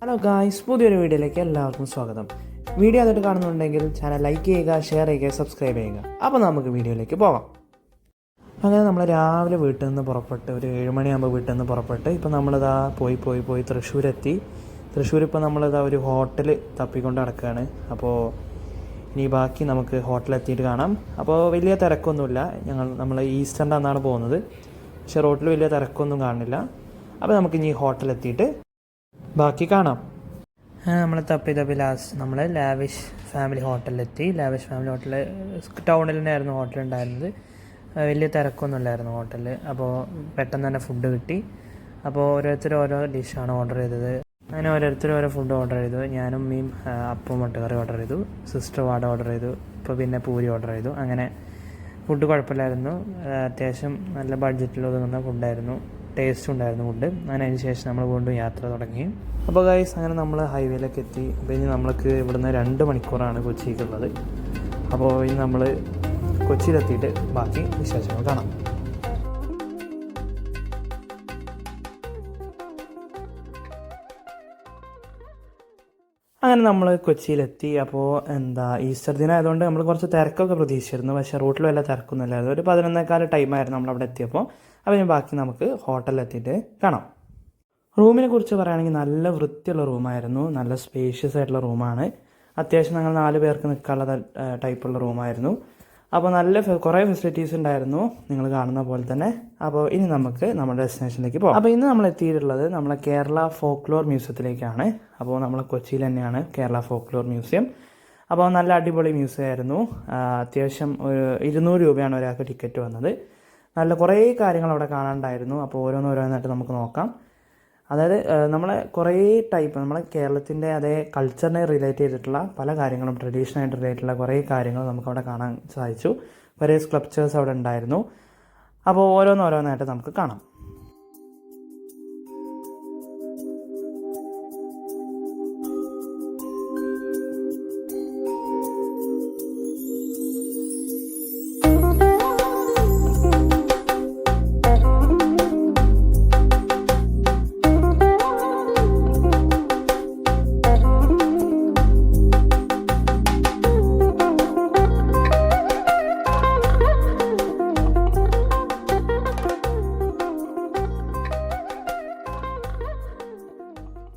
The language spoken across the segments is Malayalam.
ഹലോ ഗായ്സ്, പുതിയൊരു വീഡിയോയിലേക്ക് എല്ലാവർക്കും സ്വാഗതം. വീഡിയോ ആദ്യമായിട്ട് കാണുന്നുണ്ടെങ്കിൽ ചാനൽ ലൈക്ക് ചെയ്യുക, ഷെയർ ചെയ്യുക, സബ്സ്ക്രൈബ് ചെയ്യുക. അപ്പോൾ നമുക്ക് വീഡിയോയിലേക്ക് പോകാം. അങ്ങനെ നമ്മൾ രാവിലെ വീട്ടിൽ നിന്ന് പുറപ്പെട്ട് ഒരു 7 മണിയാകുമ്പോൾ വീട്ടിൽ നിന്ന് പുറപ്പെട്ട് ഇപ്പോൾ നമ്മളിതാ പോയി തൃശ്ശൂരെത്തി. തൃശ്ശൂർ ഇപ്പോൾ നമ്മളിതാ ഒരു ഹോട്ടൽ തപ്പിക്കൊണ്ട് നടക്കുകയാണ്. അപ്പോൾ ഇനി ബാക്കി നമുക്ക് ഹോട്ടലെത്തിയിട്ട് കാണാം. അപ്പോൾ വലിയ തിരക്കൊന്നുമില്ല. നമ്മൾ ഈസ്റ്ററിൻ്റെ അന്നാണ് പോകുന്നത്, പക്ഷേ റോട്ടിൽ വലിയ തിരക്കൊന്നും കാണുന്നില്ല. അപ്പോൾ നമുക്കിനി ഹോട്ടലെത്തിയിട്ട് ബാക്കി കാണാം. നമ്മൾ തപ്പി ലാസ്റ്റ് നമ്മൾ ലാവിഷ് ഫാമിലി ഹോട്ടലിലെത്തി. ലാവിഷ് ഫാമിലി ഹോട്ടൽ ടൗണിൽ തന്നെയായിരുന്നു ഹോട്ടൽ ഉണ്ടായിരുന്നത്. വലിയ തിരക്കൊന്നും ഇല്ലായിരുന്നു ഹോട്ടലിൽ. അപ്പോൾ പെട്ടെന്ന് തന്നെ ഫുഡ് കിട്ടി. അപ്പോൾ ഓരോരുത്തരും ഓരോ ഡിഷാണ് ഓർഡർ ചെയ്തത്. അങ്ങനെ ഓരോരുത്തരും ഓരോ ഫുഡ് ഓർഡർ ചെയ്തു. ഞാനും ഉമ്മയും അപ്പം മുട്ടക്കറി ഓർഡർ ചെയ്തു, സിസ്റ്റർ വാട ഓർഡർ ചെയ്തു, ഇപ്പോൾ പിന്നെ പൂരി ഓർഡർ ചെയ്തു. അങ്ങനെ ഫുഡ് കുഴപ്പമില്ലായിരുന്നു. അത്യാവശ്യം നല്ല ബഡ്ജറ്റിൽ ഒതുങ്ങുന്ന ഫുഡായിരുന്നു, ടേസ്റ്റ് ഉണ്ടായിരുന്നു ഫുഡ്. അങ്ങനെ അതിന് ശേഷം നമ്മൾ വീണ്ടും യാത്ര തുടങ്ങി. അപ്പോൾ ഗൈസ്, അങ്ങനെ നമ്മൾ ഹൈവേയിലേക്ക് എത്തി. അപ്പോൾ ഇനി നമ്മൾക്ക് ഇവിടുന്ന് 2 മണിക്കൂറാണ് കൊച്ചിക്കുള്ളത്. അപ്പോൾ ഇനി നമ്മൾ കൊച്ചിയിലെത്തിയിട്ട് ബാക്കി വിശേഷങ്ങൾ കാണാം. അങ്ങനെ നമ്മൾ കൊച്ചിയിലെത്തി. അപ്പോൾ ഈസ്റ്റർ ദിനം ആയതുകൊണ്ട് നമ്മൾ കുറച്ച് തിരക്കൊക്കെ പ്രതീക്ഷിച്ചിരുന്നു, പക്ഷേ റൂട്ടിൽ വല്ല തിരക്കൊന്നും ഇല്ലായിരുന്നു. ഒരു 11:15 ടൈമായിരുന്നു നമ്മളവിടെ എത്തിയപ്പോൾ. അപ്പോൾ ഇനി ബാക്കി നമുക്ക് ഹോട്ടലിലെത്തിയിട്ട് കാണാം. റൂമിനെ കുറിച്ച് പറയുകയാണെങ്കിൽ നല്ല വൃത്തിയുള്ള റൂമായിരുന്നു, നല്ല സ്പേഷ്യസ് ആയിട്ടുള്ള റൂമാണ്. അത്യാവശ്യം ഞങ്ങൾ 4 പേർക്ക് നിൽക്കാനുള്ള ടൈപ്പുള്ള റൂമായിരുന്നു. അപ്പോൾ നല്ല കുറേ ഫെസിലിറ്റീസ് ഉണ്ടായിരുന്നു, നിങ്ങൾ കാണുന്ന പോലെ തന്നെ. അപ്പോൾ ഇനി നമുക്ക് നമ്മുടെ ഡെസ്റ്റിനേഷനിലേക്ക് പോകാം. അപ്പോൾ ഇന്ന് നമ്മൾ എത്തിയിട്ടുള്ളത് നമ്മളെ കേരള ഫോക്ലോർ മ്യൂസിയത്തിലേക്കാണ്. അപ്പോൾ നമ്മൾ കൊച്ചിയിൽ തന്നെയാണ് കേരള ഫോക്ലോർ മ്യൂസിയം. അപ്പോൾ നല്ല അടിപൊളി മ്യൂസിയം ആയിരുന്നു. അത്യാവശ്യം 200 രൂപയാണ് ഒരാൾക്ക് ടിക്കറ്റ് വന്നത്. നല്ല കുറേ കാര്യങ്ങൾ അവിടെ കാണാനുണ്ടായിരുന്നു. അപ്പോൾ ഓരോന്നായിട്ട് നമുക്ക് നോക്കാം. അതായത് നമ്മളെ കുറേ ടൈപ്പ് നമ്മളെ കേരളത്തിൻ്റെ അതേ കൾച്ചറിനെ റിലേറ്റ് ചെയ്തിട്ടുള്ള പല കാര്യങ്ങളും, ട്രഡീഷണലായിട്ട് റിലേറ്റ് ഉള്ള കുറേ കാര്യങ്ങൾ നമുക്കവിടെ കാണാൻ സാധിച്ചു. കുറേ സ്കൾപ്ചേഴ്സ് അവിടെ ഉണ്ടായിരുന്നു. അപ്പോൾ ഓരോന്നായിട്ട് നമുക്ക് കാണാം.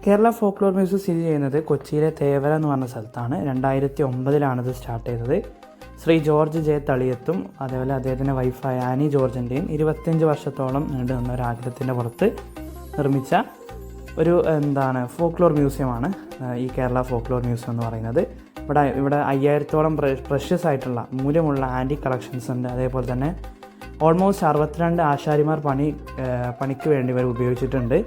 കേരള ഫോക്ലോർ മ്യൂസിയം സ്ഥിതി ചെയ്യുന്നത് കൊച്ചിയിലെ തേവര എന്ന് പറഞ്ഞ സ്ഥലത്താണ്. 2009 ഇത് സ്റ്റാർട്ട് ചെയ്തത്. ശ്രീ ജോർജ് ജെ തളിയത്തും അതേപോലെ അദ്ദേഹത്തിൻ്റെ വൈഫായ ആനി ജോർജിൻ്റെയും 25 വർഷത്തോളം നീണ്ടു നിന്ന ഒരു ആഗ്രഹത്തിൻ്റെ പുറത്ത് നിർമ്മിച്ച ഒരു ഫോക്ലോർ മ്യൂസിയമാണ് ഈ കേരള ഫോക്ലോർ മ്യൂസിയം എന്ന് പറയുന്നത്. ഇവിടെ 5000-ഓളം പ്രഷ്യസ് ആയിട്ടുള്ള മൂല്യമുള്ള ആൻറ്റിക് കളക്ഷൻസ് ഉണ്ട്. അതേപോലെ തന്നെ ഓൾമോസ്റ്റ് 62 ആശാരിമാർ പണിക്ക് വേണ്ടി ഇവർ ഉപയോഗിച്ചിട്ടുണ്ട്.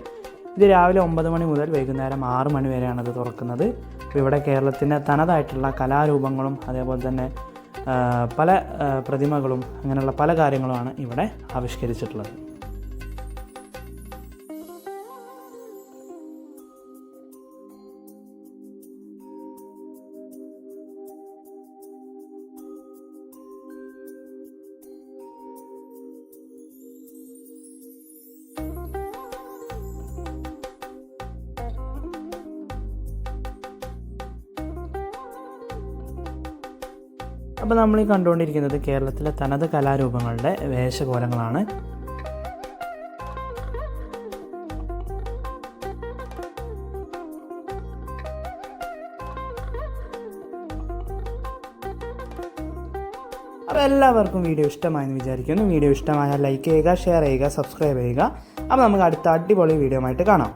ഇത് രാവിലെ 9 മണി മുതൽ വൈകുന്നേരം 6 മണി വരെയാണ് ഇത് തുറക്കുന്നത്. അപ്പോൾ ഇവിടെ കേരളത്തിൻ്റെ തനതായിട്ടുള്ള കലാരൂപങ്ങളും അതേപോലെ തന്നെ പല പ്രതിമകളും അങ്ങനെയുള്ള പല കാര്യങ്ങളുമാണ് ഇവിടെ ആവിഷ്കരിച്ചിട്ടുള്ളത്. അപ്പോൾ നമ്മൾ ഈ കണ്ടുകൊണ്ടിരിക്കുന്നത് കേരളത്തിലെ തനത് കലാരൂപങ്ങളുടെ വേഷകോലങ്ങളാണ്. അപ്പോൾ എല്ലാവർക്കും വീഡിയോ ഇഷ്ടമായെന്ന് വിചാരിക്കുന്നു. വീഡിയോ ഇഷ്ടമായാൽ ലൈക്ക് ചെയ്യുക, ഷെയർ ചെയ്യുക, സബ്സ്ക്രൈബ് ചെയ്യുക. അപ്പോൾ നമുക്ക് അടുത്ത അടിപൊളി വീഡിയോ ആയിട്ട് കാണാം.